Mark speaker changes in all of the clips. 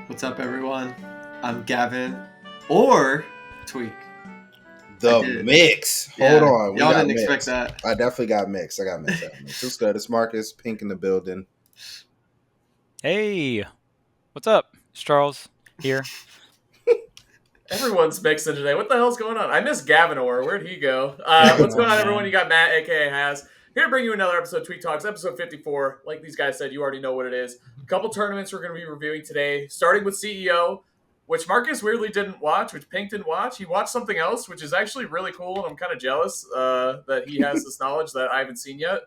Speaker 1: What's up, everyone? I'm Gavin or Tweek.
Speaker 2: The mix. Hold on.
Speaker 1: Y'all didn't expect that.
Speaker 2: I definitely got mixed. I got mixed. What's good? It's Marcus, Pink in the building.
Speaker 3: Hey, what's up? It's Charles here.
Speaker 4: Everyone's mixing today. What the hell's going on? I miss Gavinor. Where'd he go? What's going on, everyone? You got Matt, aka Haz, here to bring you another episode of Tweek Talks, episode 54. Like these guys said, you already know what it is. A couple tournaments we're going to be reviewing today, starting with CEO, which Marcus weirdly didn't watch, which Pink didn't watch. He watched something else, which is actually really cool, and I'm kind of jealous that he has this knowledge that I haven't seen yet.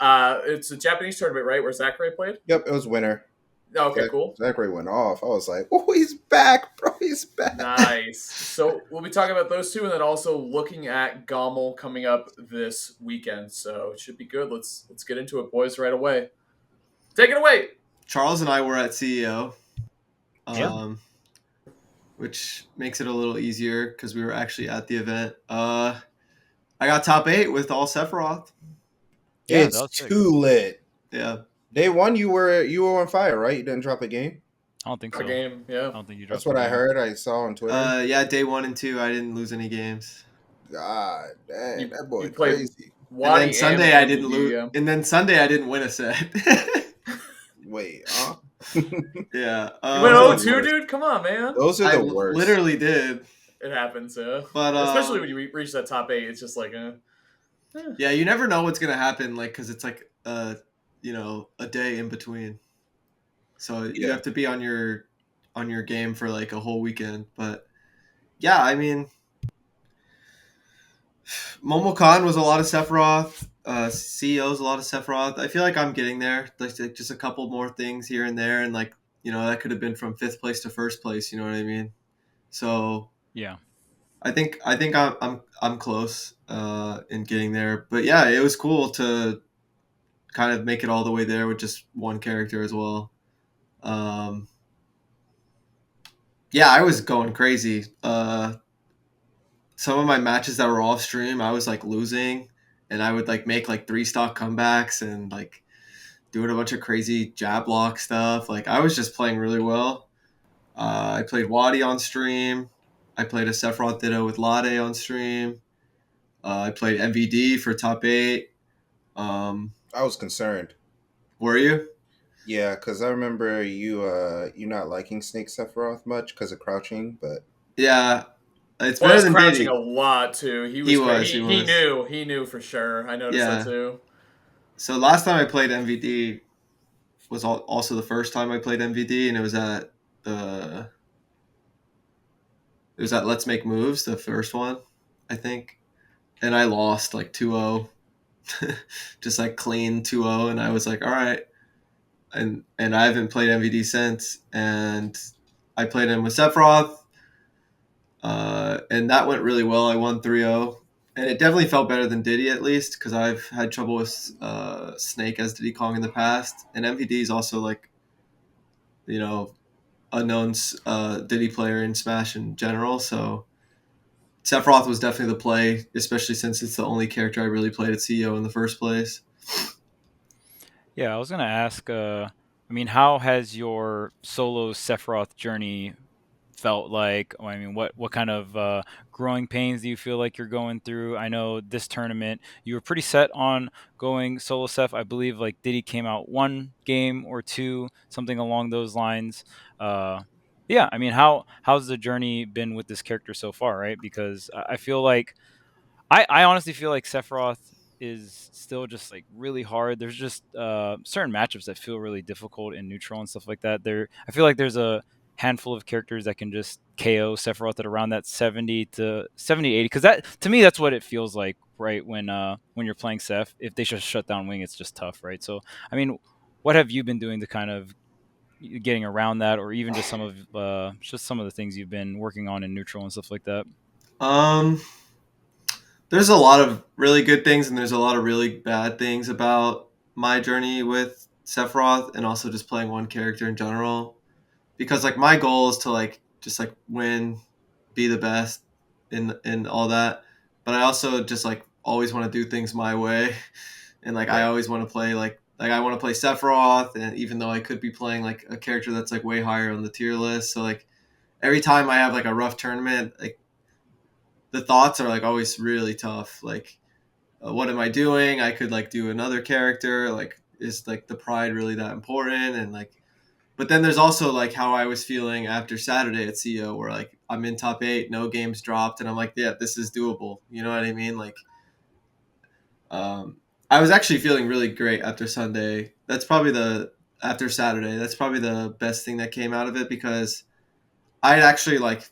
Speaker 4: It's a Japanese tournament, right, where Zachary played?
Speaker 2: Yep, it was winter.
Speaker 4: Oh, okay, cool.
Speaker 2: Zachary went off. I was like, oh, he's back, bro. He's back.
Speaker 4: Nice. So we'll be talking about those two and then also looking at Gommel coming up this weekend. So it should be good. Let's get into it, boys, right away. Take it away.
Speaker 1: Charles and I were at CEO, which makes it a little easier because we were actually at the event. I got top 8 with all Sephiroth.
Speaker 2: Yeah, it's too lit.
Speaker 1: Yeah.
Speaker 2: Day one, you were on fire, right? You didn't drop a game?
Speaker 3: I don't think so.
Speaker 4: A game, yeah.
Speaker 3: I don't think you dropped.
Speaker 2: That's what I heard. I saw on Twitter.
Speaker 1: Yeah, day 1 and 2, I didn't lose any games.
Speaker 2: God, dang, that boy
Speaker 4: played
Speaker 2: crazy.
Speaker 1: And then Sunday I didn't lose. And then Sunday I didn't win a set.
Speaker 2: Wait, huh?
Speaker 1: Yeah.
Speaker 4: You went 0-2, dude? Come on, man.
Speaker 2: Those are the worst.
Speaker 1: Literally did.
Speaker 4: It happens, yeah.
Speaker 1: But
Speaker 4: especially when you reach that top 8, it's just like,
Speaker 1: Yeah, you never know what's gonna happen, like, because it's like a day in between, so you have to be on your game for like a whole weekend. But yeah, I mean, Momocon was a lot of Sephiroth, CEO's a lot of Sephiroth. I feel like I'm getting there, like just a couple more things here and there, and like, that could have been from 5th place to 1st place, you know what I mean? So
Speaker 3: yeah,
Speaker 1: I think I'm close in getting there. But yeah, it was cool to kind of make it all the way there with just one character as well. Yeah, I was going crazy. Some of my matches that were off stream, I was like losing, and I would like make like 3-stock comebacks and like doing a bunch of crazy jab block stuff. Like I was just playing really well. I played Wadi on stream. I played a Sephiroth Ditto with Lade on stream. I played MVD for top 8.
Speaker 2: I was concerned.
Speaker 1: Were you?
Speaker 2: Yeah, because I remember you not liking Snake Sephiroth much because of crouching, but
Speaker 1: yeah, it's better than
Speaker 4: crouching
Speaker 1: Diddy.
Speaker 4: a lot too. He knew for sure. I noticed that too. So
Speaker 1: last time I played MVD was also the first time I played MVD, and it was at Let's Make Moves, the first one, I think, and I lost like 2-0. Just like clean 2-0, and I was like, all right, and I haven't played MVD since, and I played him with Sephiroth, and that went really well. I won 3-0, and it definitely felt better than Diddy, at least, because I've had trouble with Snake as Diddy Kong in the past, and MVD is also like, a known Diddy player in Smash in general, so Sephiroth was definitely the play, especially since it's the only character I really played at CEO in the first place.
Speaker 3: Yeah, I was gonna ask. How has your solo Sephiroth journey felt like? I mean, what kind of growing pains do you feel like you're going through? I know this tournament you were pretty set on going solo Seph. I believe like Diddy came out 1 game or 2, something along those lines. Yeah, I mean, how's the journey been with this character so far, right? Because I feel like I honestly feel like Sephiroth is still just like really hard. There's just certain matchups that feel really difficult in neutral and stuff like that. I feel like there's a handful of characters that can just KO Sephiroth at around that 70 to 70, 80. Because that, to me, that's what it feels like, right? When you're playing Seph, if they just shut down Wing, it's just tough, right? So, I mean, what have you been doing to kind of getting around that, or even just some of the things you've been working on in neutral and stuff like that?
Speaker 1: There's a lot of really good things and there's a lot of really bad things about my journey with Sephiroth, and also just playing one character in general, because like my goal is to like just like win, be the best in all that, but I also just like always want to do things my way, and like I always want to play like like I want to play Sephiroth, and even though I could be playing like a character that's like way higher on the tier list. So like every time I have like a rough tournament, like the thoughts are like always really tough. Like, what am I doing? I could like do another character. Like, is like the pride really that important? And like, but then there's also like how I was feeling after Saturday at CEO, where like I'm in top 8, no games dropped, and I'm like, yeah, this is doable. You know what I mean? Like, I was actually feeling really great after Sunday. After Saturday. That's probably the best thing that came out of it, because I had actually like,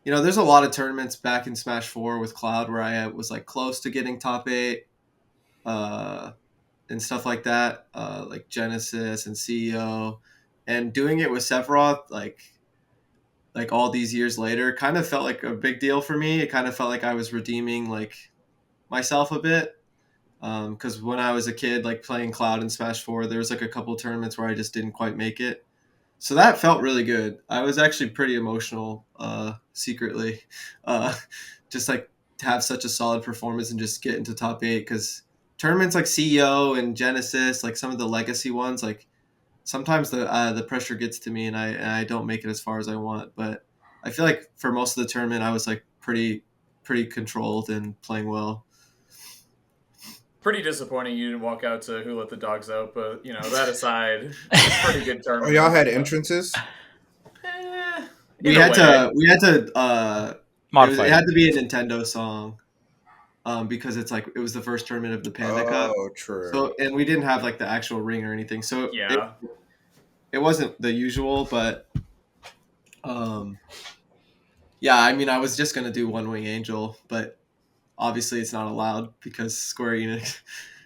Speaker 1: there's a lot of tournaments back in Smash 4 with Cloud where I was like close to getting top 8, and stuff like that, like Genesis and CEO, and doing it with Sephiroth, like all these years later, kind of felt like a big deal for me. It kind of felt like I was redeeming like myself a bit. Because when I was a kid, like playing Cloud in Smash 4, there was like a couple tournaments where I just didn't quite make it. So that felt really good. I was actually pretty emotional, secretly, just like to have such a solid performance and just get into top 8. Because tournaments like CEO and Genesis, like some of the legacy ones, like sometimes the pressure gets to me and I don't make it as far as I want. But I feel like for most of the tournament, I was like pretty controlled and playing well.
Speaker 4: Pretty disappointing you didn't walk out to Who Let the Dogs Out, but that aside, pretty good tournament.
Speaker 2: Oh, y'all had entrances?
Speaker 1: We had to
Speaker 3: Modify
Speaker 1: it had to be a Nintendo song, because it was the first tournament of the Panda Cup.
Speaker 2: Oh, true.
Speaker 1: So, and we didn't have like the actual ring or anything, so
Speaker 4: Yeah.
Speaker 1: it wasn't the usual, but yeah, I mean, I was just gonna do One Wing Angel, but obviously it's not allowed because Square Enix.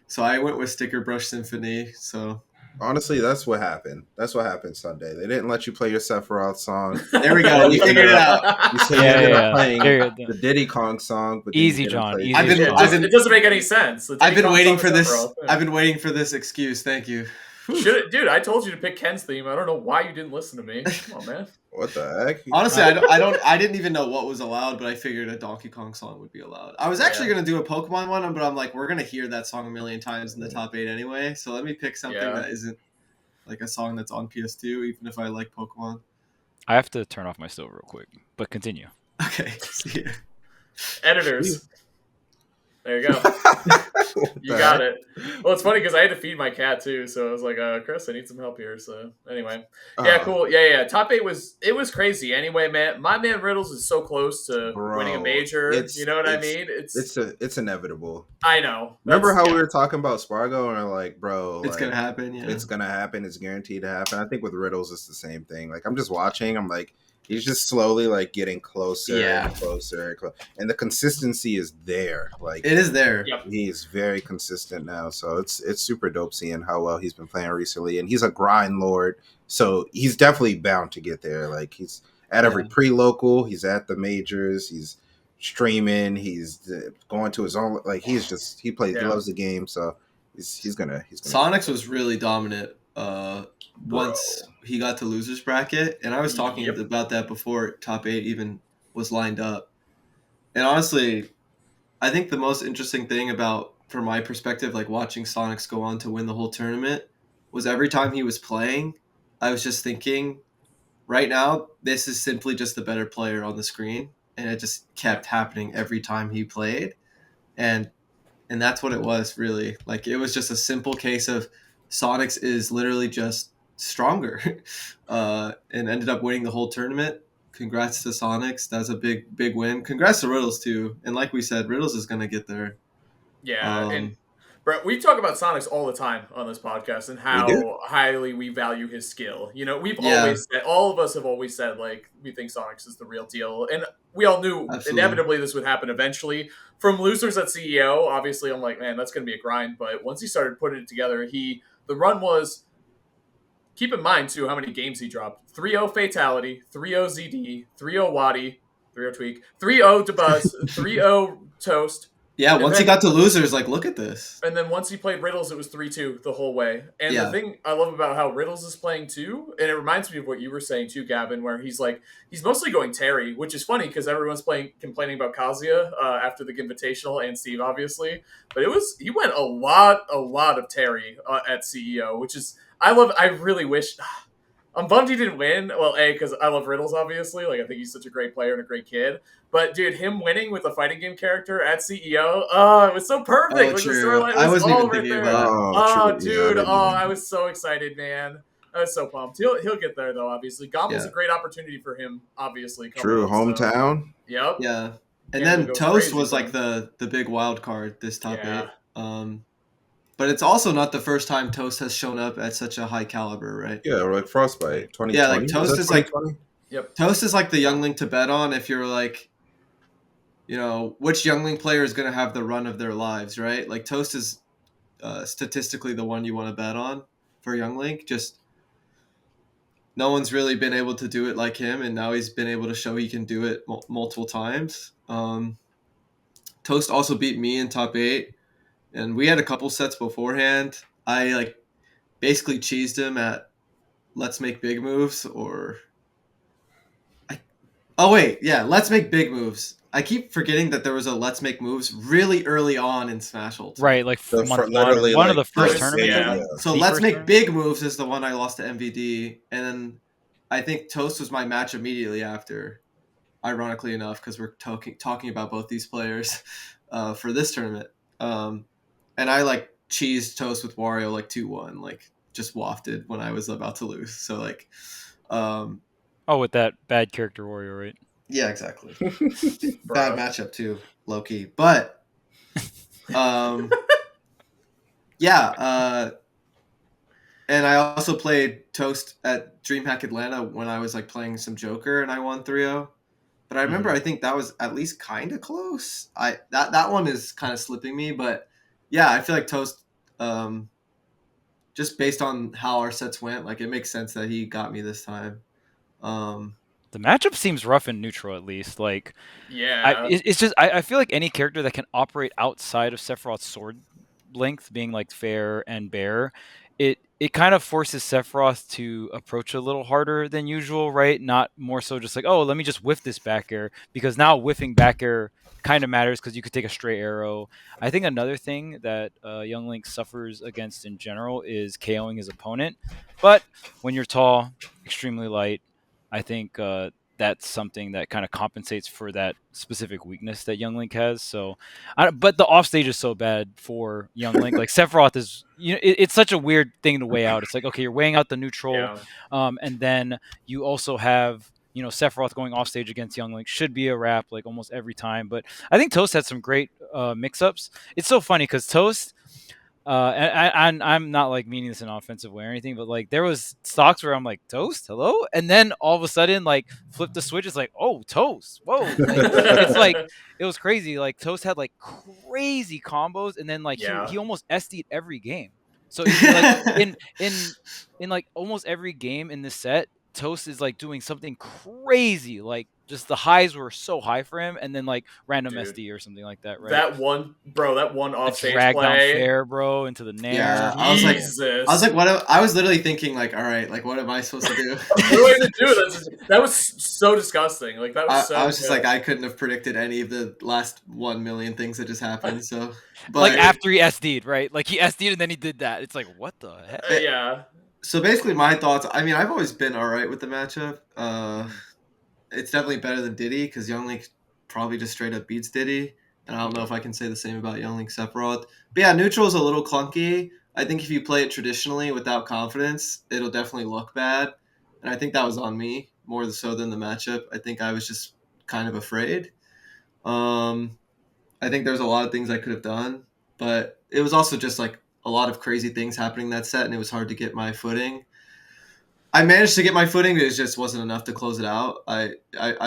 Speaker 1: So I went with Sticker Brush Symphony. So
Speaker 2: honestly, that's what happened. That's what happened Sunday. They didn't let you play your Sephiroth song.
Speaker 1: There we go. We figured it out.
Speaker 2: You said you ended up playing the Diddy Kong song, but
Speaker 3: easy, John. Easy.
Speaker 4: It doesn't make any sense.
Speaker 1: I've been waiting for this. I've been waiting for this excuse. Thank you.
Speaker 4: Dude, I told you to pick Ken's theme. I don't know why you didn't listen to me. Come on, man.
Speaker 2: What the heck?
Speaker 1: Honestly, I didn't even know what was allowed, but I figured a Donkey Kong song would be allowed. I was actually gonna do a Pokemon one, but I'm like, we're gonna hear that song a million times in the top 8 anyway. So let me pick something that isn't like a song that's on PS2, even if I like Pokemon.
Speaker 3: I have to turn off my stove real quick, but continue.
Speaker 1: Okay. See ya.
Speaker 4: Editors. There you go. You got it. Well, it's funny because I had to feed my cat too, so I was like, Chris, I need some help here. So anyway, yeah, cool. Yeah. Top 8 was crazy. Anyway, man, my man Riddles is so close to winning a major. You know what I mean?
Speaker 2: It's inevitable.
Speaker 4: I know.
Speaker 2: Remember how we were talking about Spargo and we're like, bro,
Speaker 1: it's gonna happen. Yeah,
Speaker 2: it's gonna happen. It's guaranteed to happen. I think with Riddles, it's the same thing. Like I'm just watching. I'm like, he's just slowly like getting closer and closer, and the consistency is there. Like
Speaker 1: it is there.
Speaker 4: Yep.
Speaker 2: He's very consistent now, so it's super dope seeing how well he's been playing recently. And he's a grind lord, so he's definitely bound to get there. Like he's at every pre-local, he's at the majors, he's streaming, he's going to his own. Like he loves the game, so he's gonna.
Speaker 1: Sonix was really dominant. Once he got to losers bracket, and I was talking about that before top 8 even was lined up. And honestly, I think the most interesting thing about, from my perspective, like watching Sonix go on to win the whole tournament, was every time he was playing, I was just thinking, right now, this is simply just the better player on the screen, and it just kept happening every time he played, and that's what it was, really. Like it was just a simple case of Sonix is literally just stronger, and ended up winning the whole tournament. Congrats to Sonix. That's a big win. Congrats to Riddles too. And like we said, Riddles is gonna get there.
Speaker 4: Yeah, and Brett, we talk about Sonix all the time on this podcast and how highly we value his skill. We've always said, all of us have always said, like, we think Sonix is the real deal, and we all knew inevitably this would happen eventually. From losers at CEO, obviously, I'm like, man, that's gonna be a grind. But once he started putting it together, the run was. Keep in mind, too, how many games he dropped. 3-0 Fatality, 3-0 ZD, 3-0 Wadi, 3-0 Tweek, 3-0 Dabuz, 3-0 Toast,
Speaker 1: Yeah,
Speaker 4: And
Speaker 1: once he
Speaker 4: then-
Speaker 1: got to losers, like, look at this.
Speaker 4: And then once he played Riddles, it was 3-2 the whole way. And
Speaker 1: Yeah.
Speaker 4: the thing I love about how Riddles is playing too, and it reminds me of what you were saying too, Gavin, where he's mostly going Terry, which is funny because everyone's complaining about Kazuya after the Invitational and Steve, obviously. But he went a lot of Terry at CEO, which is I really wish. Bungie didn't win. Well, because I love Riddles, obviously. Like, I think he's such a great player and a great kid. But, dude, him winning with a fighting game character at CEO, it was so perfect.
Speaker 1: Oh,
Speaker 4: Like,
Speaker 1: true.
Speaker 4: the storyline
Speaker 1: I
Speaker 4: was
Speaker 1: wasn't
Speaker 4: all
Speaker 1: even
Speaker 4: right
Speaker 1: thinking
Speaker 4: there.
Speaker 1: about that.
Speaker 4: Oh,
Speaker 2: true.
Speaker 4: dude.
Speaker 2: Yeah,
Speaker 4: I was so excited, man. I was so pumped. He'll get there, though, obviously. Gomble's a great opportunity for him, obviously.
Speaker 2: True,
Speaker 4: up,
Speaker 2: hometown.
Speaker 4: So. Yep.
Speaker 1: Yeah. And
Speaker 4: Can't
Speaker 1: then
Speaker 4: go
Speaker 1: Toast
Speaker 4: crazy
Speaker 1: was
Speaker 4: for
Speaker 1: like
Speaker 4: him.
Speaker 1: the big wild card this top
Speaker 4: Yeah.
Speaker 1: 8. But it's also not the first time Toast has shown up at such a high caliber, right?
Speaker 2: Yeah, or like Frostbite 2020.
Speaker 1: Yeah, like Toast is like
Speaker 2: 2020?
Speaker 4: Yep.
Speaker 1: Toast is like the youngling to bet on if you're like, which youngling player is going to have the run of their lives, right? Like Toast is statistically the one you want to bet on for youngling. Just no one's really been able to do it like him, and now he's been able to show he can do it multiple times. Toast also beat me in top 8, and we had a couple sets beforehand. I like basically cheesed him at let's make big moves let's make big moves. I keep forgetting that there was a let's make moves really early on in Smash Ultimate.
Speaker 3: Right, like
Speaker 2: literally
Speaker 3: one
Speaker 2: like
Speaker 3: of the first
Speaker 4: first-
Speaker 3: tournaments.
Speaker 4: yeah.
Speaker 3: I think.
Speaker 1: So
Speaker 3: The
Speaker 1: let's
Speaker 3: first
Speaker 1: make
Speaker 3: tournament?
Speaker 1: big moves is the one I lost to MVD, and then I think Toast was my match immediately after. Ironically enough, because we're talking about both these players for this tournament, and I like cheesed Toast with Wario like 2-1, like just wafted when I was about to lose. So like,
Speaker 3: with that bad character warrior, right?
Speaker 1: yeah, exactly. Bad matchup too, low key, but yeah. And I also played Toast at DreamHack Atlanta when I was like playing some Joker, and I won 3-0. But I remember I think that was at least kind of close. That one is kind of slipping me, but yeah, I feel like Toast, just based on how our sets went, like it makes sense that he got me this time.
Speaker 3: The matchup seems rough and neutral, at least. Like,
Speaker 4: Yeah.
Speaker 3: it's just I feel like any character that can operate outside of Sephiroth's sword length, being like fair and bear, it kind of forces Sephiroth to approach a little harder than usual, right? Not more so just like, oh, let me just whiff this back air, because now whiffing back air kind of matters because you could take a stray arrow. I think another thing that Young Link suffers against in general is KOing his opponent, but when you're tall, extremely light, I think that's something that kind of compensates for that specific weakness that Young Link has. So, but the offstage is so bad for Young Link. Like Sephiroth is, it's such a weird thing to weigh out. It's like, okay, you're weighing out the neutral, and then you also have Sephiroth going offstage against Young Link should be a wrap like almost every time. But I think Toast had some great mix-ups. It's so funny because Toast. And I'm not like meaning this in an offensive way or anything, but like there was stocks where I'm like Toast, hello, and then all of a sudden like flip the switch, it's like Toast, whoa, like, it's like it was crazy. Like Toast had like crazy combos, and then like he almost SD'd every game. So like in like almost every game in this set, Toast is like doing something crazy, like just the highs were so high for him, and then like random SD or something like that, right?
Speaker 4: That one offstage
Speaker 3: drag down
Speaker 4: play,
Speaker 3: fair, bro, into the nair.
Speaker 1: Yeah, I was like, what? I was literally thinking, like, all right, like, what am I supposed to do?
Speaker 4: What do I do? That was so disgusting. Like that was
Speaker 1: I was just like, I couldn't have predicted any of the last 1 million things that just happened. So, but
Speaker 3: like after he SD'd, right? Like he SD'd and then he did that. It's like, what the heck?
Speaker 4: Yeah.
Speaker 1: So basically, my thoughts. I mean, I've always been all right with the matchup. It's definitely better than Diddy because Young Link probably just straight up beats Diddy. And I don't know if I can say the same about Young Link Sephiroth. But yeah, neutral is a little clunky. I think if you play it traditionally without confidence, it'll definitely look bad. And I think that was on me more so than the matchup. I think I was just kind of afraid. I think there's a lot of things I could have done, but it was also just like a lot of crazy things happening that set, and it was hard to get my footing. I managed to get my footing, but it just wasn't enough to close it out. I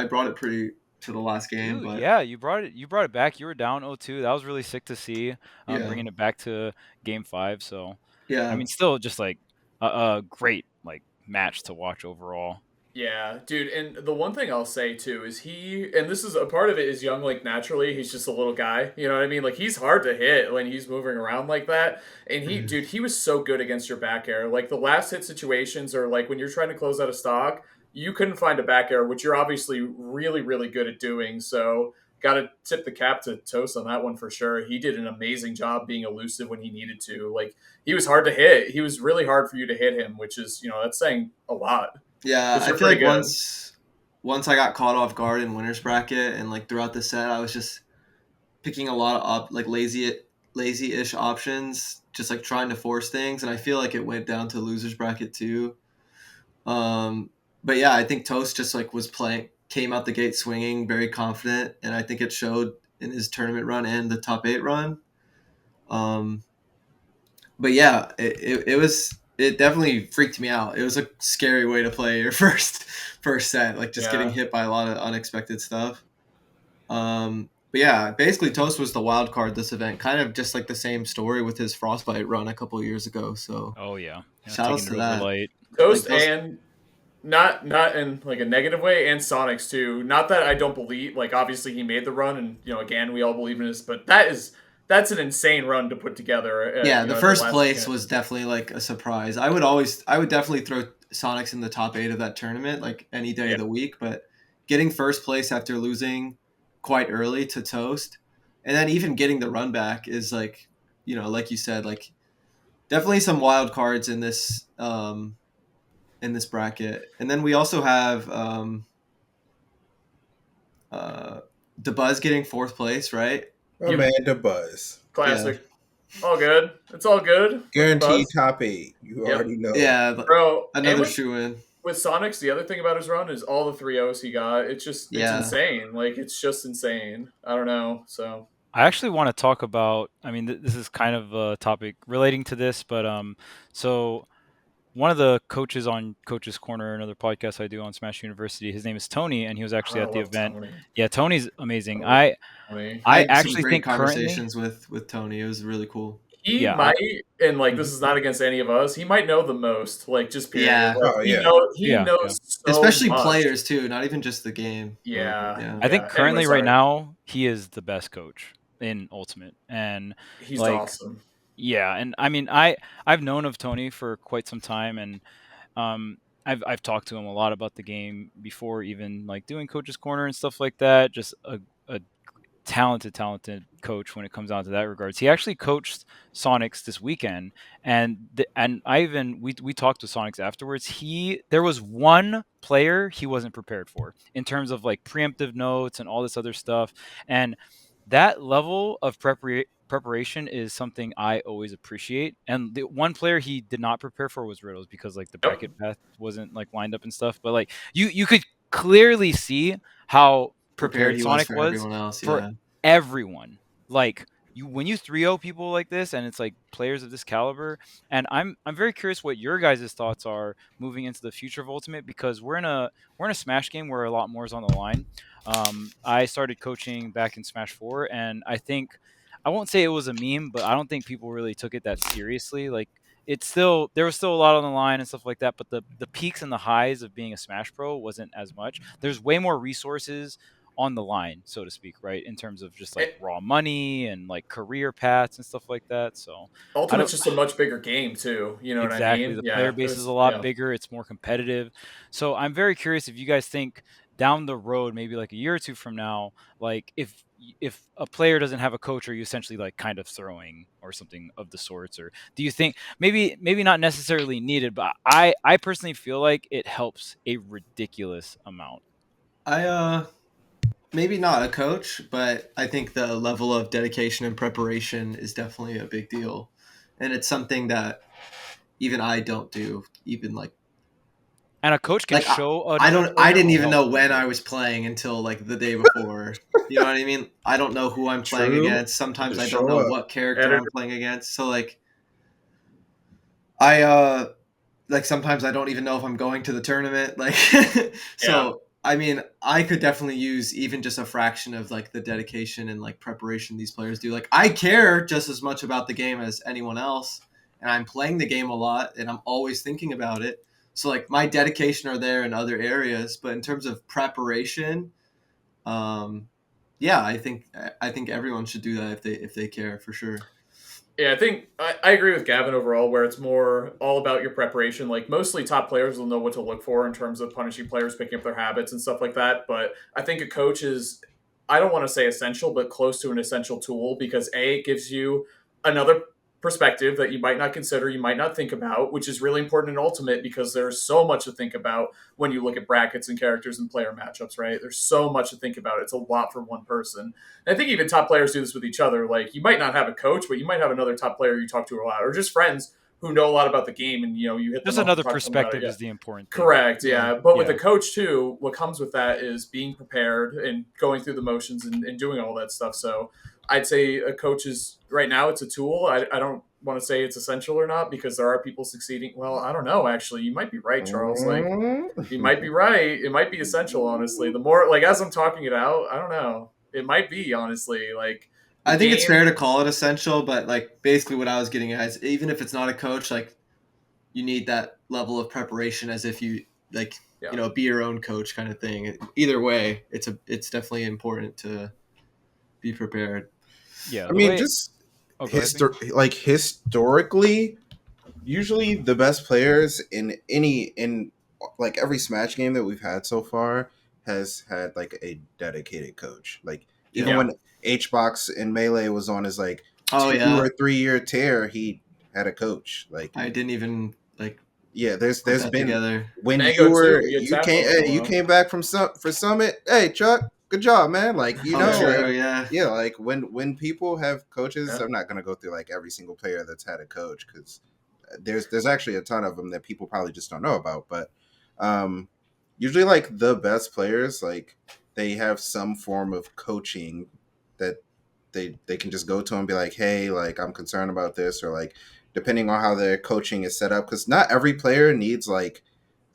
Speaker 1: brought it pretty to the last game.
Speaker 3: Dude,
Speaker 1: but
Speaker 3: yeah, you brought it back. You were down 0-2. That was really sick to see. Bringing it back to game 5. So
Speaker 1: yeah,
Speaker 3: I mean, still just like a great like match to watch overall.
Speaker 4: Yeah, dude. And the one thing I'll say too is and this is a part of it, is Young, like, naturally, he's just a little guy. You know what I mean? Like, he's hard to hit when he's moving around like that. And dude, he was so good against your back air. Like, the last hit situations, or like when you're trying to close out a stock, you couldn't find a back air, which you're obviously really, really good at doing. So, got to tip the cap to Toast on that one for sure. He did an amazing job being elusive when he needed to. Like, he was hard to hit. He was really hard for you to hit him, which is, that's saying a lot.
Speaker 1: Yeah, I feel like once I got caught off guard in winner's bracket, and like throughout the set, I was just picking a lot of like lazy-ish options, just like trying to force things, and I feel like it went down to loser's bracket too. But yeah, I think Toast just like came out the gate swinging, very confident, and I think it showed in his tournament run and the top 8 run. But yeah, it definitely freaked me out. It was a scary way to play your first set, like just getting hit by a lot of unexpected stuff. But yeah, basically Toast was the wild card this event, kind of just like the same story with his Frostbite run a couple of years ago. So shout outs to that.
Speaker 4: Toast, and not in like a negative way, and Sonix too. Not that I don't believe, like, obviously he made the run, and again, we all believe in this, but that's an insane run to put together.
Speaker 1: Yeah, the first place was definitely like a surprise. I would definitely throw Sonix in the top 8 of that tournament, like any day of the week. But getting first place after losing quite early to Toast, and then even getting the run back is like, like you said, like definitely some wild cards in this bracket. And then we also have DeBuzz getting 4th place, right?
Speaker 2: Oh man, DeBuzz.
Speaker 4: Classic. Yeah. All good. It's all good.
Speaker 2: Guaranteed top 8. You already know.
Speaker 1: Yeah,
Speaker 4: bro.
Speaker 1: Another shoe-in.
Speaker 4: With Sonix, the other thing about his run is all the 3-0s he got. It's insane. Like, it's just insane. I don't know. So
Speaker 3: I actually want to talk about, I mean, this is kind of a topic relating to this, but so one of the coaches on Coach's Corner, another podcast I do on Smash University, his name is Tony, and he was actually at the event. Tony. Yeah, Tony's amazing. I actually think
Speaker 1: conversations with Tony. It was really cool.
Speaker 4: He might, and like, this is not against any of us, he might know the most, like, just period.
Speaker 1: Yeah.
Speaker 4: He knows so
Speaker 1: especially
Speaker 4: much.
Speaker 1: Players too, not even just the game.
Speaker 4: Yeah.
Speaker 3: I think currently right now he is the best coach in Ultimate, and
Speaker 4: he's awesome.
Speaker 3: Yeah, and I mean, I've known of Tony for quite some time, and I've talked to him a lot about the game before, even like doing Coach's Corner and stuff like that. Just a talented coach when it comes down to that regards. He actually coached Sonix this weekend, and we talked to Sonix afterwards. There was one player he wasn't prepared for in terms of like preemptive notes and all this other stuff, and that level of preparation is something I always appreciate. And the one player he did not prepare for was Riddles, because like the bracket path wasn't like lined up and stuff. But like you could clearly see how prepared Sonic was for everyone. Like when you 3-0 people like this, and it's like players of this caliber, and I'm very curious what your guys' thoughts are moving into the future of Ultimate, because we're in a Smash game where a lot more is on the line. I started coaching back in Smash 4, and I think, I won't say it was a meme, but I don't think people really took it that seriously. Like, there was still a lot on the line and stuff like that, but the peaks and the highs of being a Smash Pro wasn't as much. There's way more resources on the line, so to speak, right? In terms of just like raw money and like career paths and stuff like that. So
Speaker 4: Ultimate's just a much bigger game too. You know what I mean?
Speaker 3: The player base is a lot bigger. It's more competitive. So I'm very curious if you guys think down the road, maybe like a year or two from now, like if a player doesn't have a coach, are you essentially like kind of throwing or something of the sorts? Or do you think maybe not necessarily needed, but I personally feel like it helps a ridiculous amount.
Speaker 1: Maybe not a coach, but I think the level of dedication and preparation is definitely a big deal. And it's something that even I don't do, even like.
Speaker 3: And a coach can show.
Speaker 1: I didn't even know when I was playing until like the day before. You know what I mean? I don't know who I'm playing against. Sometimes I don't know what character I'm playing against. So like, sometimes I don't even know if I'm going to the tournament. Like, so. I mean, I could definitely use even just a fraction of like the dedication and like preparation these players do. Like, I care just as much about the game as anyone else, and I'm playing the game a lot, and I'm always thinking about it. So like my dedication are there in other areas, but in terms of preparation, yeah, I think everyone should do that if they care, for sure.
Speaker 4: Yeah, I think I agree with Gavin overall, where it's more all about your preparation. Like, mostly top players will know what to look for in terms of punishing players, picking up their habits and stuff like that. But I think a coach is, I don't want to say essential, but close to an essential tool, because it gives you another perspective that you might not consider, you might not think about, which is really important in Ultimate, because there's so much to think about when you look at brackets and characters and player matchups, right? There's so much to think about. It's a lot for one person. And I think even top players do this with each other. Like, you might not have a coach, but you might have another top player you talk to a lot, or just friends who know a lot about the game, and you hit them
Speaker 3: Just
Speaker 4: up
Speaker 3: another
Speaker 4: and talk to them about it.
Speaker 3: perspective is the important thing.
Speaker 4: Correct, yeah. But with
Speaker 3: Yeah.
Speaker 4: a coach too, what comes with that is being prepared and going through the motions and doing all that stuff. So I'd say a coach is, right now, it's a tool. I don't want to say it's essential or not, because there are people succeeding. Well, I don't know, actually. You might be right, Charles. Like, you might be right. It might be essential, honestly. The more, like, as I'm talking it out, I don't know. It might be, honestly. Like,
Speaker 1: I think it's fair to call it essential, but like basically what I was getting at is, even if it's not a coach, like you need that level of preparation as if you like be your own coach kind of thing. Either way, it's definitely important to be prepared.
Speaker 3: Yeah,
Speaker 2: I mean, just historically, usually the best players in like every Smash game that we've had so far has had like a dedicated coach. Like even when HBox in Melee was on his like 2 or 3 year tear, he had a coach. Like
Speaker 1: I didn't even
Speaker 2: there's been
Speaker 1: together.
Speaker 2: When
Speaker 4: Mango
Speaker 2: you came back from for Summit. Hey Chuck, good job, man. Like like when people have coaches, I'm not gonna go through like every single player that's had a coach, because there's actually a ton of them that people probably just don't know about. But usually like the best players, like they have some form of coaching that they can just go to and be like, hey, like I'm concerned about this, or like depending on how their coaching is set up, because not every player needs like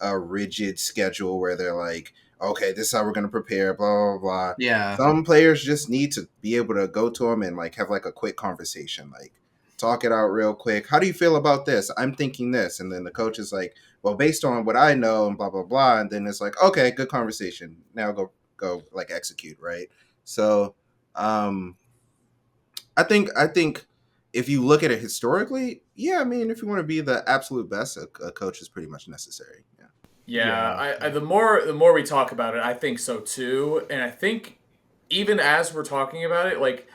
Speaker 2: a rigid schedule where they're like, okay, this is how we're going to prepare, blah, blah, blah.
Speaker 1: Yeah.
Speaker 2: Some players just need to be able to go to them and like have like a quick conversation, like talk it out real quick. How do you feel about this? I'm thinking this. And then the coach is like, well, based on what I know and blah, blah, blah. And then it's like, okay, good conversation. Now go like execute. Right. So, I think if you look at it historically, I mean, if you want to be the absolute best, a coach is pretty much necessary.
Speaker 4: I the more we talk about it, I think so too. And I think even as we're talking about it, like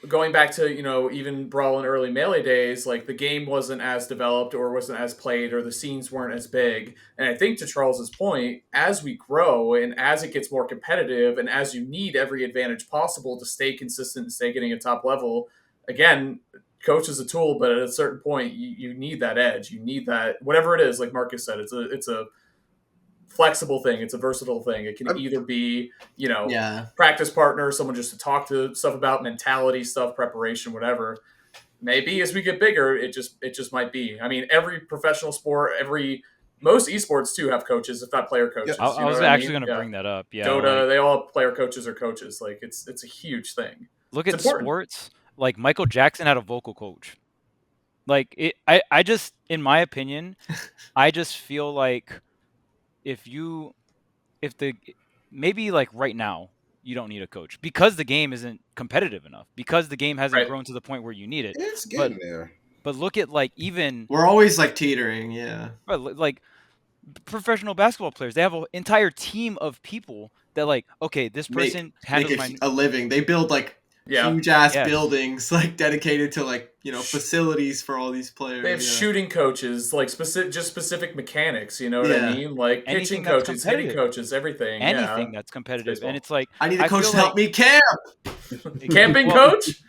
Speaker 4: going back to, even Brawl in early Melee days, like the game wasn't as developed or wasn't as played, or the scenes weren't as big. And I think, to Charles's point, as we grow and as it gets more competitive and as you need every advantage possible to stay consistent and stay getting a top level, again, coach is a tool, but at a certain point you need that edge. You need that, whatever it is, like Marcus said, it's a flexible thing. It's a versatile thing. It can either be, practice partner, someone just to talk to stuff about, mentality stuff, preparation, whatever. Maybe as we get bigger, it just might be. I mean, every professional sport, most esports too have coaches, if not player coaches.
Speaker 3: I was actually going to bring that up. Yeah,
Speaker 4: Dota, they all have player coaches or coaches. Like it's a huge thing.
Speaker 3: Look at sports. Like Michael Jackson had a vocal coach. Like I just, in my opinion, I just feel like maybe like right now you don't need a coach because the game isn't competitive enough, because the game hasn't grown to the point where you need it.
Speaker 2: It's getting there.
Speaker 3: But look at like, even
Speaker 1: we're always like teetering,
Speaker 3: But like professional basketball players, they have an entire team of people that like, okay, this person
Speaker 1: handles a living. They build like huge ass buildings like dedicated to like facilities for all these players.
Speaker 4: They have shooting coaches, like specific mechanics. You know what I mean? Like pitching coaches, hitting coaches, everything.
Speaker 3: Anything that's competitive, and it's like,
Speaker 1: I need a coach to help me camp.
Speaker 4: Camping coach.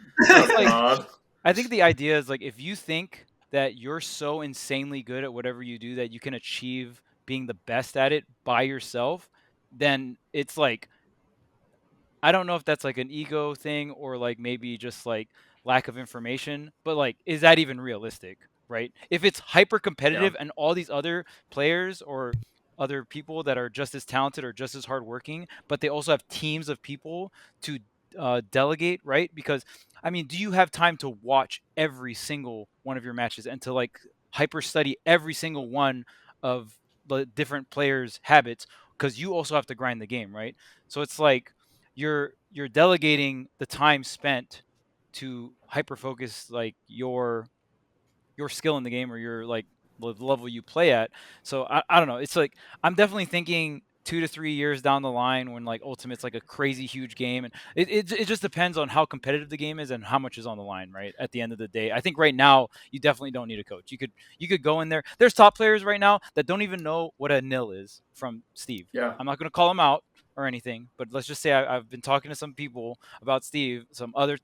Speaker 3: I think the idea is like, if you think that you're so insanely good at whatever you do that you can achieve being the best at it by yourself, then it's like, I don't know if that's like an ego thing or like maybe just like lack of information, but like, is that even realistic, right? If it's hyper competitive and all these other players or other people that are just as talented or just as hardworking, but they also have teams of people to delegate, right? Because I mean, do you have time to watch every single one of your matches and to like hyper study every single one of the different players' habits, because you also have to grind the game, right? So it's like you're delegating the time spent to hyper focus like your skill in the game, or your like the level you play at. So I don't know. It's like I'm definitely thinking 2 to 3 years down the line when like Ultimate's like a crazy huge game, and it just depends on how competitive the game is and how much is on the line, right? At the end of the day, I think right now you definitely don't need a coach. You could go in there. There's top players right now that don't even know what a nil is from Steve.
Speaker 4: Yeah.
Speaker 3: I'm not going to call him out or anything, but let's just say I've been talking to some people about Steve, some other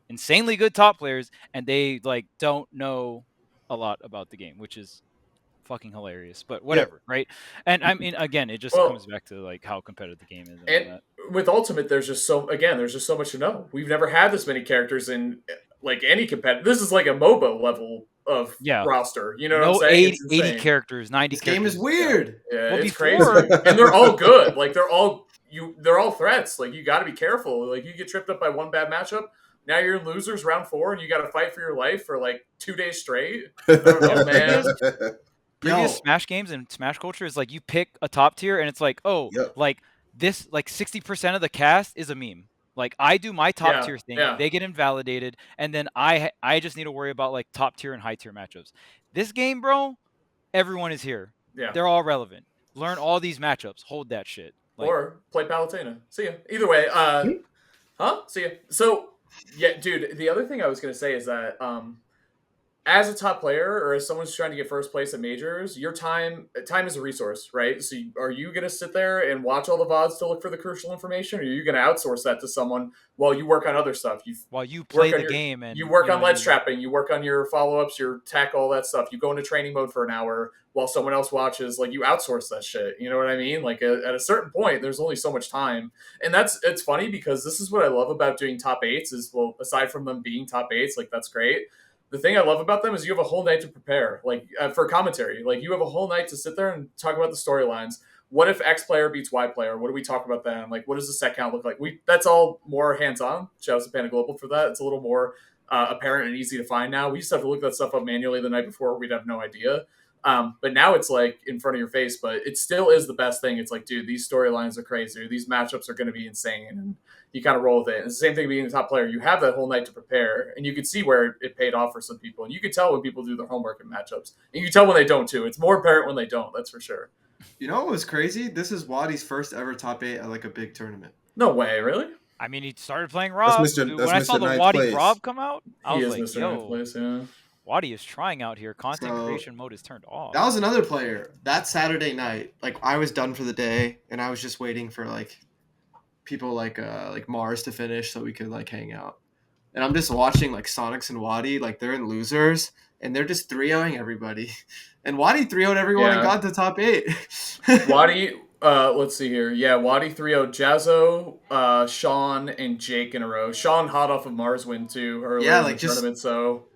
Speaker 3: insanely good top players, and they like don't know a lot about the game, which is fucking hilarious. But whatever, right? And I mean, again, it just comes back to like how competitive the game is and all that.
Speaker 4: With Ultimate, there's just so much to know. We've never had this many characters in like any competitive. This is like a MOBA level of roster. You know what I'm saying?
Speaker 3: 80 characters, 90
Speaker 1: this
Speaker 3: characters.
Speaker 1: game is weird.
Speaker 4: Yeah, it's crazy. And they're all good. Like they're all threats. Like you got to be careful. Like you get tripped up by one bad matchup. Now you're in losers round 4, and you got to fight for your life for like 2 days straight. I don't know, man.
Speaker 3: Previous Smash games and Smash culture is like you pick a top tier, and it's like, like this, like 60% of the cast is a meme. Like I do my top tier thing, they get invalidated, and then I just need to worry about like top tier and high tier matchups. This game, bro, everyone is here.
Speaker 4: Yeah,
Speaker 3: they're all relevant. Learn all these matchups. Hold that shit.
Speaker 4: Like, or play Palutena. See ya. Either way, see ya. So. Yeah, dude, the other thing I was going to say is that as a top player or as someone who's trying to get first place at majors, your time is a resource, right? So are you going to sit there and watch all the VODs to look for the crucial information, or are you going to outsource that to someone while you work on other stuff?
Speaker 3: While you play the game. And
Speaker 4: you work on ledge trapping, you work on your follow-ups, your tech, all that stuff. You go into training mode for an hour while someone else watches. Like, you outsource that shit. You know what I mean? Like, at a certain point, there's only so much time. And it's funny because this is what I love about doing top 8s is, well, aside from them being top 8s, like, that's great. The thing I love about them is you have a whole night to prepare, like for commentary. Like you have a whole night to sit there and talk about the storylines. What if X player beats Y player? What do we talk about then? Like, what does the set count look like? That's all more hands-on. Shout out to Panda Global for that. It's a little more apparent and easy to find now. We used to have to look that stuff up manually the night before. We'd have no idea. But now it's like in front of your face, but it still is the best thing. It's like, dude, these storylines are crazy. These matchups are going to be insane. And you kind of roll with it. And it's the same thing being a top player. You have that whole night to prepare, and you could see where it paid off for some people. And you could tell when people do their homework in matchups. And you can tell when they don't, too. It's more apparent when they don't, that's for sure.
Speaker 1: You know what was crazy? This is Wadi's first ever top 8 at like a big tournament.
Speaker 4: No way, really?
Speaker 3: I mean, he started playing Rob.
Speaker 2: When
Speaker 3: I saw the Wadi Rob come out, I was like,
Speaker 4: Mr. Ninth Place, yeah.
Speaker 3: Wadi is trying out here. Content creation mode is turned off.
Speaker 1: That was another player. That Saturday night, like I was done for the day, and I was just waiting for like people like Mars to finish so we could like hang out. And I'm just watching like Sonix and Wadi, like they're in losers, and they're just 3-0ing everybody. And Wadi 3-0'd everyone and got to top 8.
Speaker 4: Wadi, let's see here. Yeah, Wadi 3-0'd Jazzo, Sean, and Jake in a row. Sean hot off of Mars win too earlier in the tournament, so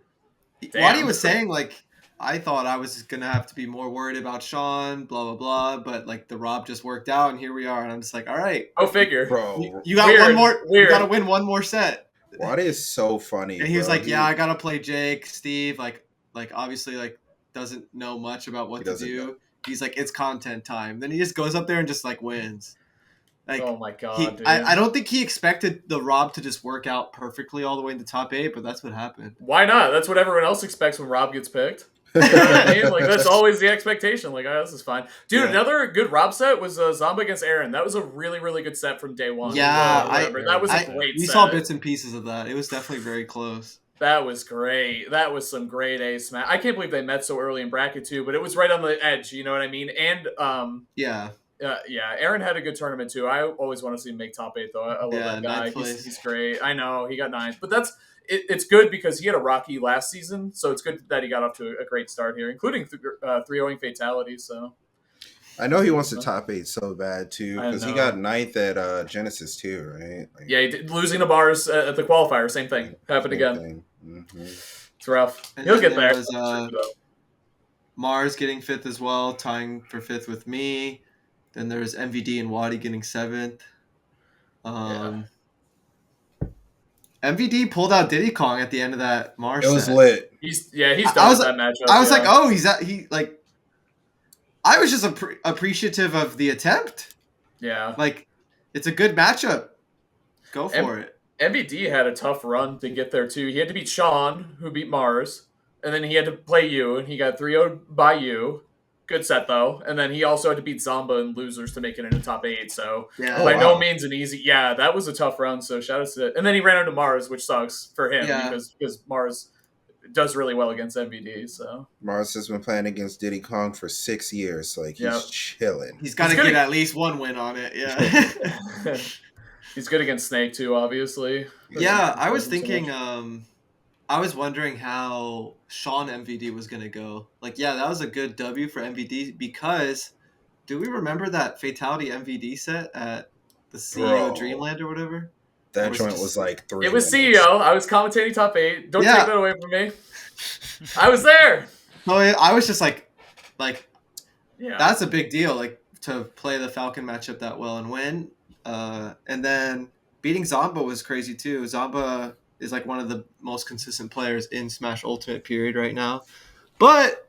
Speaker 1: Wadi was saying like, I thought I was going to have to be more worried about Sean, blah, blah, blah. But, like, the Rob just worked out, and here we are. And I'm just like, all right.
Speaker 4: Go figure.
Speaker 2: Bro.
Speaker 1: You got one more. You got to win one more set.
Speaker 2: Wadi is so funny.
Speaker 1: And he was like, yeah, I got to play Jake, Steve. Like obviously, like, doesn't know much about what to do. Know. He's like, it's content time. Then he just goes up there and just, like, wins. Like,
Speaker 4: oh, my God, dude.
Speaker 1: I don't think he expected the Rob to just work out perfectly all the way into top 8, but that's what happened.
Speaker 4: Why not? That's what everyone else expects when Rob gets picked. You know what I mean? Like, that's always the expectation. Like, oh, this is fine. Dude, another good Rob set was Zomba against Aaron. That was a really, really good set from day one.
Speaker 1: Yeah.
Speaker 4: That was a great set.
Speaker 1: We saw bits and pieces of that. It was definitely very close.
Speaker 4: That was great. That was some grade A smash. I can't believe they met so early in bracket, too, but it was right on the edge. You know what I mean? And, Aaron had a good tournament, too. I always want to see him make top 8, though. I love that guy. He's great. I know. He got 9th. But it's good because he had a rocky last season, so it's good that he got off to a great start here, including 3-0ing fatalities. So
Speaker 2: I know he wants to top 8 so bad too, because he got 9th at Genesis too, right? Like,
Speaker 4: yeah, he did, losing to bars at the qualifier. Same thing happened again.
Speaker 2: Mm-hmm.
Speaker 4: It's rough.
Speaker 1: And
Speaker 4: He'll get there.
Speaker 1: Was, Mars getting 5th as well, tying for 5th with me. Then there's MVD and Wadi getting 7th. MVD pulled out Diddy Kong at the end of that Mars.
Speaker 2: It was lit.
Speaker 4: He's done with that matchup.
Speaker 1: I was like, oh, I was just appreciative of the attempt.
Speaker 4: Yeah.
Speaker 1: Like, it's a good matchup. Go for it.
Speaker 4: MVD had a tough run to get there, too. He had to beat Sean, who beat Mars, and then he had to play you, and he got 3-0'd by you. Good set, though. And then he also had to beat Zomba and losers to make it into top 8, so no means an easy... Yeah, that was a tough run, so shout out to that. And then he ran into Mars, which sucks for him, because Mars does really well against MVD, so...
Speaker 2: Mars has been playing against Diddy Kong for 6 years. Like, he's chilling.
Speaker 1: He's got to get at least one win on it, yeah.
Speaker 4: He's good against Snake, too, obviously.
Speaker 1: Yeah, I was thinking... I was wondering how Sean MVD was going to go. Like, yeah, that was a good W for MVD because do we remember that Fatality MVD set at the CEO Dreamland or whatever?
Speaker 2: That joint was like 3
Speaker 4: It was
Speaker 2: minutes.
Speaker 4: CEO. I was commentating top 8. Don't take that away from me. I was there.
Speaker 1: No, I was just like, that's a big deal, like, to play the Falcon matchup that well and win. And then beating Zomba was crazy, too. Zomba is like one of the most consistent players in Smash Ultimate period right now. But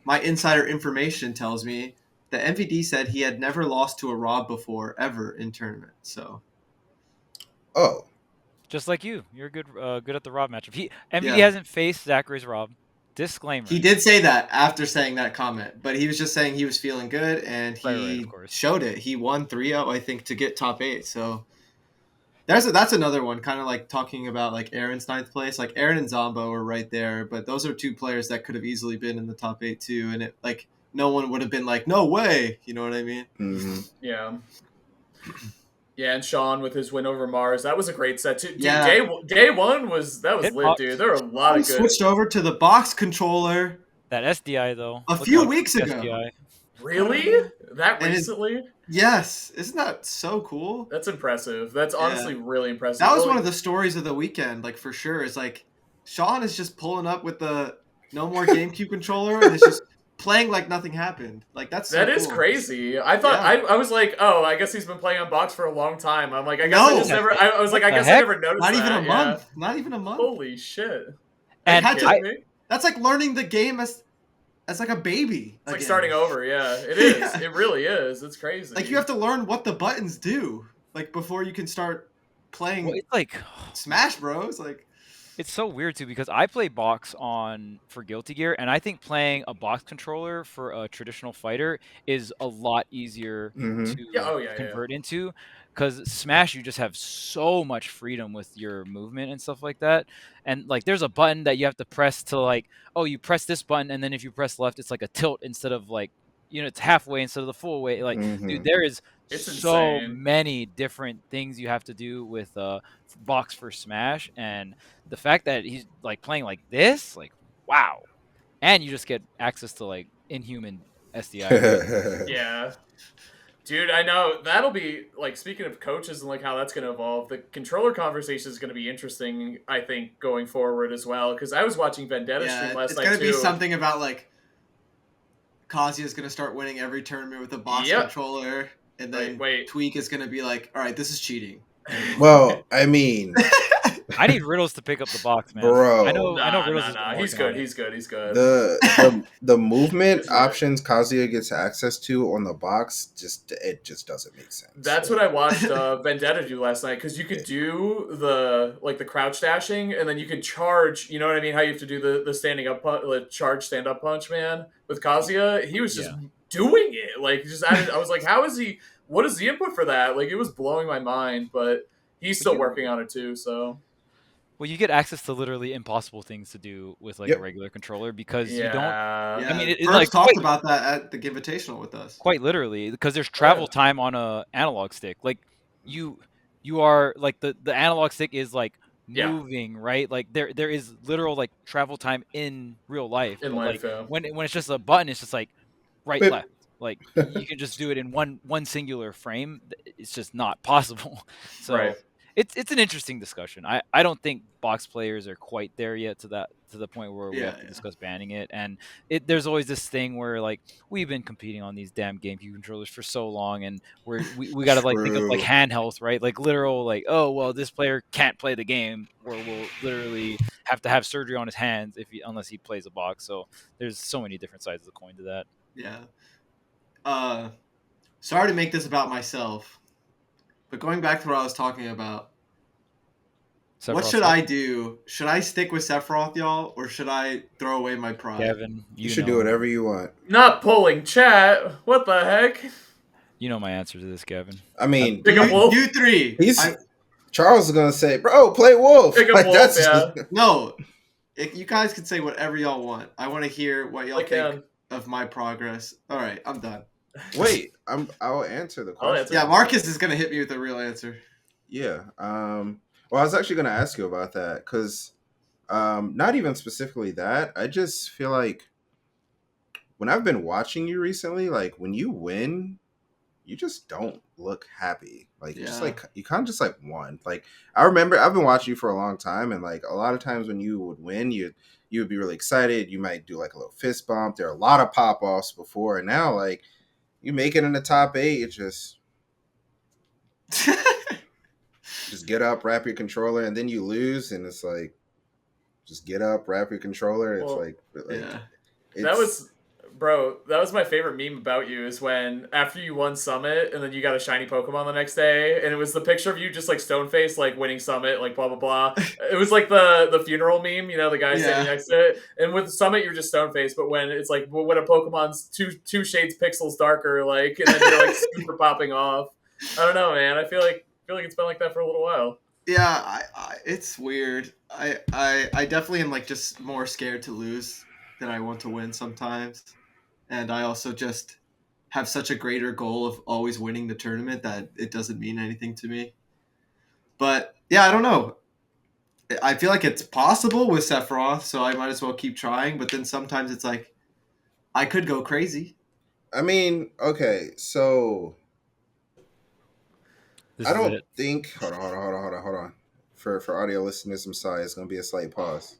Speaker 1: my insider information tells me that MVD said he had never lost to a Rob before, ever, in tournament. So,
Speaker 3: just like you, you're good at the Rob matchup. MVD hasn't faced Zachary's Rob. Disclaimer.
Speaker 1: He did say that after saying that comment, but he was just saying he was feeling good, and he showed it. He won 3-0, I think, to get top 8. So that's another one, kind of like talking about like Aaron's 9th place. Like Aaron and Zombo were right there, but those are 2 players that could have easily been in the top 8 too, and it like no one would have been like, no way, you know what I mean?
Speaker 2: Mm-hmm.
Speaker 4: Yeah. Yeah, and Sean with his win over Mars, that was a great set too. Dude, day one was lit, dude. There were a lot of good.
Speaker 1: Switched over to the box controller.
Speaker 3: That SDI though.
Speaker 1: A few weeks ago.
Speaker 4: SDI. Really? That recently?
Speaker 1: Yes. Isn't that so cool?
Speaker 4: That's impressive. That's honestly really impressive.
Speaker 1: That was one of the stories of the weekend, like for sure. It's like Sean is just pulling up with the no more GameCube controller and it's just playing like nothing happened. Like that
Speaker 4: is crazy. I thought I was like, oh, I guess he's been playing on box for a long time. I'm like, I guess I was like, I guess I never noticed.
Speaker 1: Not even a month. Not even a month.
Speaker 4: Holy shit!
Speaker 1: And that's like learning the game as like a baby.
Speaker 4: It's like starting over. Yeah, it is. It really is. It's crazy.
Speaker 1: Like you have to learn what the buttons do, like before you can start playing.
Speaker 3: Well, it's like
Speaker 1: Smash Bros. Like.
Speaker 3: It's so weird too because I play box for Guilty Gear, and I think playing a box controller for a traditional fighter is a lot easier to convert into. Because Smash, you just have so much freedom with your movement and stuff like that. And like, there's a button that you have to press to like, oh, you press this button, and then if you press left, it's like a tilt instead of like, it's halfway instead of the full way. Like, dude, there is so many different things you have to do with box for Smash, and the fact that he's like playing like this, like, wow. And you just get access to like inhuman SDI.
Speaker 4: Yeah. Dude, I know that'll be like, speaking of coaches and like how that's going to evolve, the controller conversation is going to be interesting, I think, going forward as well. Because I was watching Vendetta stream last night.
Speaker 1: It's going to be something about like Kazuya is going to start winning every tournament with a box controller, and then Tweek is going to be like, all right, this is cheating.
Speaker 2: Well, I mean,
Speaker 3: I need Riddles to pick up the box, man.
Speaker 2: Bro,
Speaker 3: I know Riddles is
Speaker 4: He's good. He's good.
Speaker 2: The movement options Kazuya gets access to on the box it just doesn't make sense.
Speaker 4: That's what I watched Vendetta do last night, because you could do the crouch dashing, and then you could charge. You know what I mean? How you have to do the standing up charge stand up punch, man. With Kazuya, he was just doing it. Like, I was like, how is he? What is the input for that? Like, it was blowing my mind, but he's still working on it too. So,
Speaker 3: well, you get access to literally impossible things to do with like a regular controller because you don't.
Speaker 1: Yeah.
Speaker 3: I mean, it's
Speaker 1: like talked about that at the Invitational with us.
Speaker 3: Quite literally, because there's travel time on a analog stick. Like you are like the analog stick is like moving, right? Like there is literal like travel time in real life.
Speaker 4: In life,
Speaker 3: when it's just a button, it's just like right left. Like you can just do it in one singular frame. It's just not possible. So it's an interesting discussion. I don't think box players are quite there yet to the point where we have to discuss banning it. And there's always this thing where like we've been competing on these damn GameCube controllers for so long, and we got to like think of like handhelds, right? Like literal like, oh well, this player can't play the game, or will literally have to have surgery on his hands unless he plays a box. So there's so many different sides of the coin to that.
Speaker 1: Yeah. sorry to make this about myself, but going back to what I was talking about, what should I do? Should I stick with Sephiroth, y'all, or should I throw away my pride?
Speaker 3: Gavin,
Speaker 2: you should do whatever you want.
Speaker 4: Not pulling chat. What the heck?
Speaker 3: You know my answer to this, Gavin.
Speaker 2: I mean,
Speaker 4: Pick up Wolf.
Speaker 1: You three.
Speaker 2: Charles is gonna say, "Bro, play Wolf."
Speaker 4: Pick up
Speaker 2: Like,
Speaker 4: Wolf,
Speaker 2: that's
Speaker 4: yeah.
Speaker 1: No, you guys can say whatever y'all want. I want to hear what y'all
Speaker 4: I can.
Speaker 1: think of my progress. All right, I'm done.
Speaker 2: Wait, I'll answer the
Speaker 4: I'll
Speaker 2: question.
Speaker 4: answer.
Speaker 1: Yeah, Marcus is gonna hit me with a real answer.
Speaker 2: Yeah. Well, I was actually gonna ask you about that because, not even specifically that. I just feel like when I've been watching you recently, like when you win, you just don't look happy. Like
Speaker 1: Yeah.
Speaker 2: just like you kind of just like won. Like I remember I've been watching you for a long time, and like a lot of times when you would win, you would be really excited. You might do like a little fist bump. There are a lot of pop offs before, and now like you make it in the top 8. It's just get up, wrap your controller, and then you lose, and it's like just get up, wrap your controller. It's
Speaker 1: yeah.
Speaker 4: That was my favorite meme about you is when after you won Summit and then you got a shiny Pokemon the next day, and it was the picture of you just like stone faced, like winning Summit, like blah blah blah. It was like the funeral meme, you know, the guy standing next to it. And with Summit you're just stone faced, but when it's like when a Pokemon's two shades pixels darker, like, and then you're like super popping off. I don't know, man. I feel like it's been like that for a little while.
Speaker 1: Yeah, it's weird. I definitely am like just more scared to lose than I want to win sometimes. And I also just have such a greater goal of always winning the tournament that it doesn't mean anything to me. But yeah, I don't know. I feel like it's possible with Sephiroth, so I might as well keep trying. But then sometimes it's like, I could go crazy.
Speaker 2: I mean, okay, so I don't think. Hold on. For audio listeners, I'm sorry. It's gonna be a slight pause.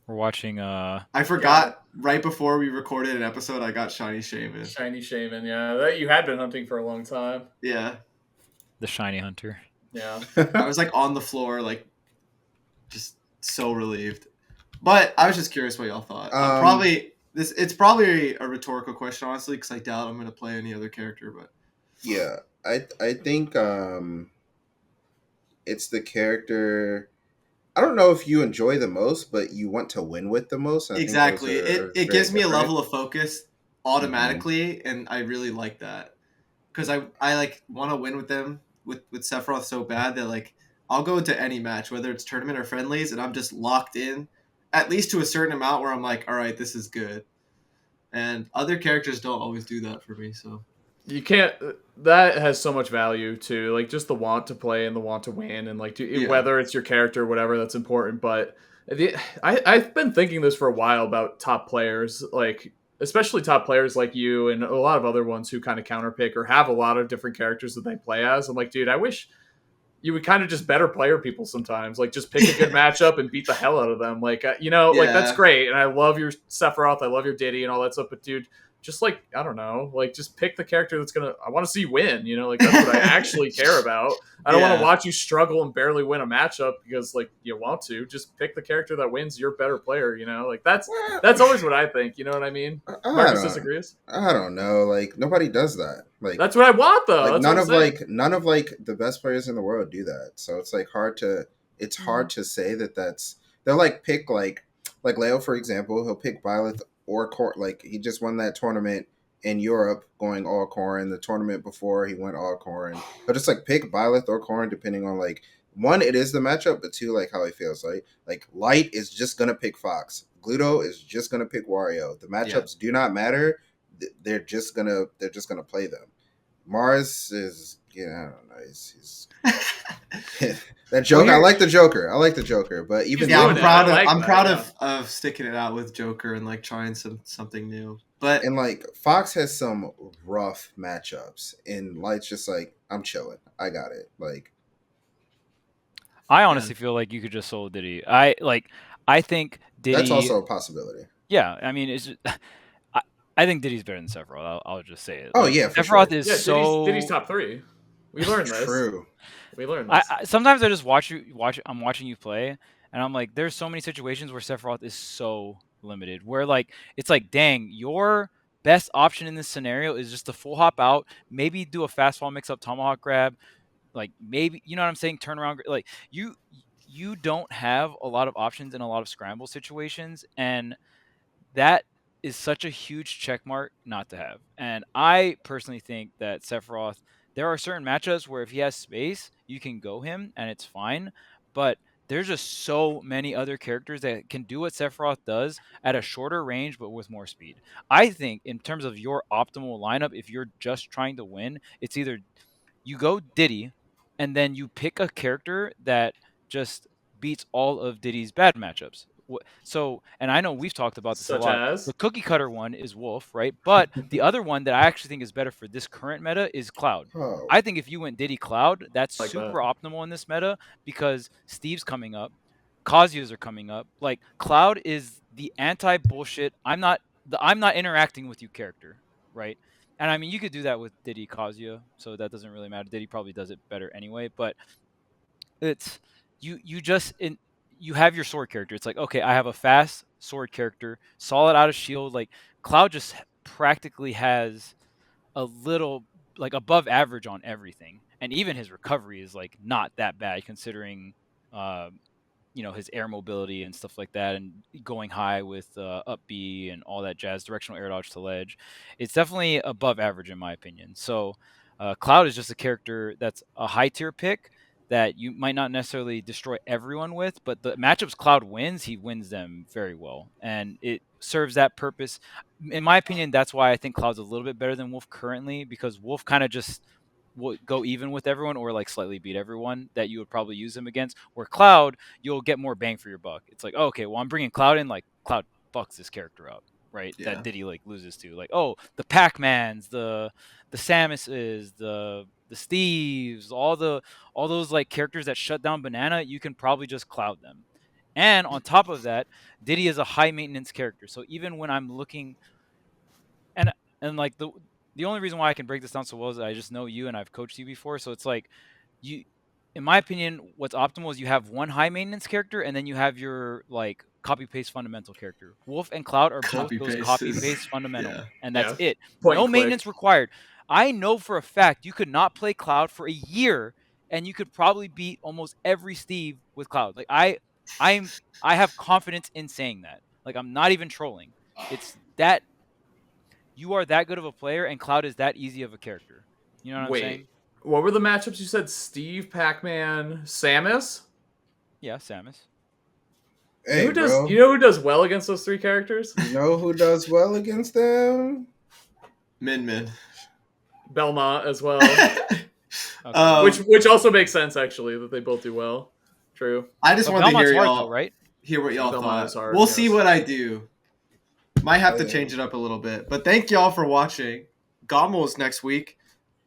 Speaker 3: We're watching.
Speaker 1: I forgot right before we recorded an episode, I got Shiny Shaman.
Speaker 4: Shiny Shaman, yeah. That you had been hunting for a long time.
Speaker 1: Yeah.
Speaker 3: The Shiny Hunter.
Speaker 4: Yeah.
Speaker 1: I was like on the floor, like just so relieved. But I was just curious what y'all thought. It's probably a rhetorical question, honestly, because I doubt I'm gonna play any other character. But
Speaker 2: yeah, I think it's the character. I don't know if you enjoy the most, but you want to win with the most.
Speaker 1: Exactly. It gives me a level of focus automatically, and I really like that. Because I like want to win with them, with Sephiroth so bad that like I'll go into any match, whether it's tournament or friendlies, and I'm just locked in, at least to a certain amount where I'm like, all right, this is good. And other characters don't always do that for me, so.
Speaker 4: You can't. That has so much value too, like just the want to play and the want to win, and like whether it's your character or whatever, that's important. But I've been thinking this for a while about top players, like especially top players like you and a lot of other ones who kind of counterpick or have a lot of different characters that they play as. I'm like, dude, I wish you would kind of just better player people sometimes. Like just pick a good matchup and beat the hell out of them. Like like that's great, and I love your Sephiroth, I love your Diddy and all that stuff. But dude, just like, I don't know, like just pick the character that's gonna. I want to see you win. You know, like that's what I actually care about. I don't want to watch you struggle and barely win a matchup because like you want to. Just pick the character that wins. You're a better player. You know, like that's always what I think. You know what I mean? Marcus disagrees.
Speaker 2: I don't know. Like nobody does that. Like
Speaker 4: that's what I want though.
Speaker 2: Like,
Speaker 4: that's
Speaker 2: none of the best players in the world do that. So it's like hard to say that that's. They'll like pick like Leo, for example. He'll pick Byleth or Core. Like he just won that tournament in Europe going all Corrin. The tournament before he went all Corrin. He'll just like pick Byleth or Corrin depending on like one, it is the matchup, but two, like how he feels. Like Light is just gonna pick Fox. Gluto is just gonna pick Wario. The matchups do not matter. They're just gonna play them. Mars is I don't know. He's that Joker. I like the Joker, but even
Speaker 1: I'm proud of sticking it out with Joker and like trying something new. But
Speaker 2: and like Fox has some rough matchups, and Light's just like, I'm chilling. I got it. Like
Speaker 3: I honestly feel like you could just solo Diddy. I think Diddy.
Speaker 2: That's also a possibility.
Speaker 3: Yeah, I mean, it's. I think Diddy's better than Sephiroth. I'll just say it.
Speaker 2: Oh yeah, for
Speaker 3: Sephiroth
Speaker 2: sure.
Speaker 3: is so.
Speaker 4: Diddy's top 3. We learned this.
Speaker 2: True.
Speaker 4: We learned this.
Speaker 3: Sometimes I just watch. I'm watching you play, and I'm like, there's so many situations where Sephiroth is so limited. Where like it's like, dang, your best option in this scenario is just to full hop out, maybe do a fastball mix up tomahawk grab, like maybe, you know what I'm saying, turn around. Like you don't have a lot of options in a lot of scramble situations, and that is such a huge check mark not to have. And I personally think that Sephiroth, there are certain matchups where if he has space, you can go him and it's fine. But there's just so many other characters that can do what Sephiroth does at a shorter range but with more speed. I think in terms of your optimal lineup, if you're just trying to win, it's either you go Diddy and then you pick a character that just beats all of Diddy's bad matchups. So, and I know we've talked about this a
Speaker 4: Such
Speaker 3: lot.
Speaker 4: as
Speaker 3: The cookie cutter one is Wolf, right? But the other one that I actually think is better for this current meta is Cloud.
Speaker 2: Oh.
Speaker 3: I think if you went Diddy Cloud, that's
Speaker 4: Like
Speaker 3: super
Speaker 4: that.
Speaker 3: optimal in this meta because Steve's coming up, Kazuyas are coming up. Like Cloud is the anti-bullshit. I'm not interacting with you character, right? And I mean, you could do that with Diddy Kazuya, so that doesn't really matter. Diddy probably does it better anyway, but it's you just you have your sword character. It's like, okay, I have a fast sword character, solid out of shield. Like Cloud just practically has a little like above average on everything, and even his recovery is like not that bad considering his air mobility and stuff like that, and going high with up B and all that jazz, directional air dodge to ledge. It's definitely above average in my opinion. So Cloud is just a character that's a high tier pick that you might not necessarily destroy everyone with, but the matchups Cloud wins, he wins them very well, and it serves that purpose. In my opinion, that's why I think Cloud's a little bit better than Wolf currently, because Wolf kind of just will go even with everyone or like slightly beat everyone that you would probably use him against. Where Cloud, you'll get more bang for your buck. It's like, oh, okay, well, I'm bringing Cloud in, like Cloud fucks this character up, right?
Speaker 1: Yeah.
Speaker 3: That Diddy like loses to, like, oh, the Pac-Mans, the Samuses, the Steves, all those like characters that shut down Banana, you can probably just Cloud them. And on top of that, Diddy is a high maintenance character. So even when I'm looking, and like the only reason why I can break this down so well is that I just know you and I've coached you before. So it's like you, in my opinion, what's optimal is you have one high maintenance character and then you have your like copy paste fundamental character. Wolf and Cloud are both
Speaker 1: Copy
Speaker 3: those
Speaker 1: paste
Speaker 3: copy
Speaker 1: is-
Speaker 3: paste fundamental,
Speaker 1: yeah.
Speaker 3: and that's it.
Speaker 4: Point
Speaker 3: No
Speaker 4: and click.
Speaker 3: maintenance required. I know for a fact you could not play Cloud for a year and you could probably beat almost every Steve with Cloud. Like I have confidence in saying that. Like I'm not even trolling. It's that you are that good of a player and Cloud is that easy of a character. You know what I'm saying?
Speaker 4: Wait, what were the matchups you said? Steve, Pac-Man, Samus?
Speaker 3: Yeah, Samus.
Speaker 2: Hey,
Speaker 4: who does
Speaker 2: bro.
Speaker 4: you know who does well against those three characters?
Speaker 2: You know who does well against them?
Speaker 1: Min.
Speaker 4: Belmont as well.
Speaker 3: Okay.
Speaker 4: which also makes sense actually that they both do well. True.
Speaker 1: I just
Speaker 3: But
Speaker 1: wanted to
Speaker 3: Belmont's
Speaker 1: hear
Speaker 3: hard,
Speaker 1: y'all
Speaker 3: though, right?
Speaker 1: hear what y'all
Speaker 4: Belmont is
Speaker 1: thought.
Speaker 4: hard,
Speaker 1: We'll
Speaker 4: yes.
Speaker 1: see what I do. Might have to
Speaker 2: Yeah.
Speaker 1: change it up a little bit. But thank y'all for watching. Gommel is next week.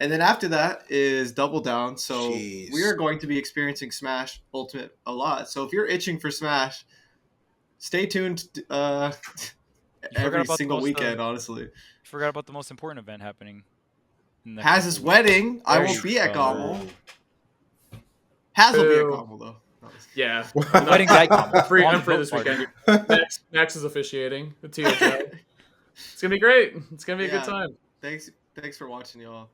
Speaker 1: And then after that is Double Down. So
Speaker 2: Jeez.
Speaker 1: we are going to be experiencing Smash Ultimate a lot. So if you're itching for Smash, stay tuned every
Speaker 3: about the
Speaker 1: single
Speaker 3: most,
Speaker 1: weekend, honestly.
Speaker 3: You forgot about the most important event happening. in the next
Speaker 1: Has his
Speaker 3: couple weeks.
Speaker 1: wedding. I
Speaker 3: There
Speaker 1: will
Speaker 3: you
Speaker 1: be at
Speaker 3: go.
Speaker 1: Gommel. Has will be at
Speaker 4: Boo.
Speaker 1: Gommel, though.
Speaker 4: Yeah.
Speaker 3: Wedding's at Gommel.
Speaker 4: I'm free,
Speaker 3: On
Speaker 4: I'm
Speaker 3: the
Speaker 4: free
Speaker 3: boat
Speaker 4: this
Speaker 3: party.
Speaker 4: weekend. Max is officiating. The THL. It's gonna be great. It's gonna be a
Speaker 1: Yeah.
Speaker 4: good time.
Speaker 1: Thanks for watching, y'all.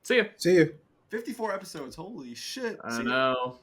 Speaker 4: See ya.
Speaker 2: See you.
Speaker 1: 54 episodes. Holy shit.
Speaker 4: I
Speaker 1: See ya.
Speaker 4: know.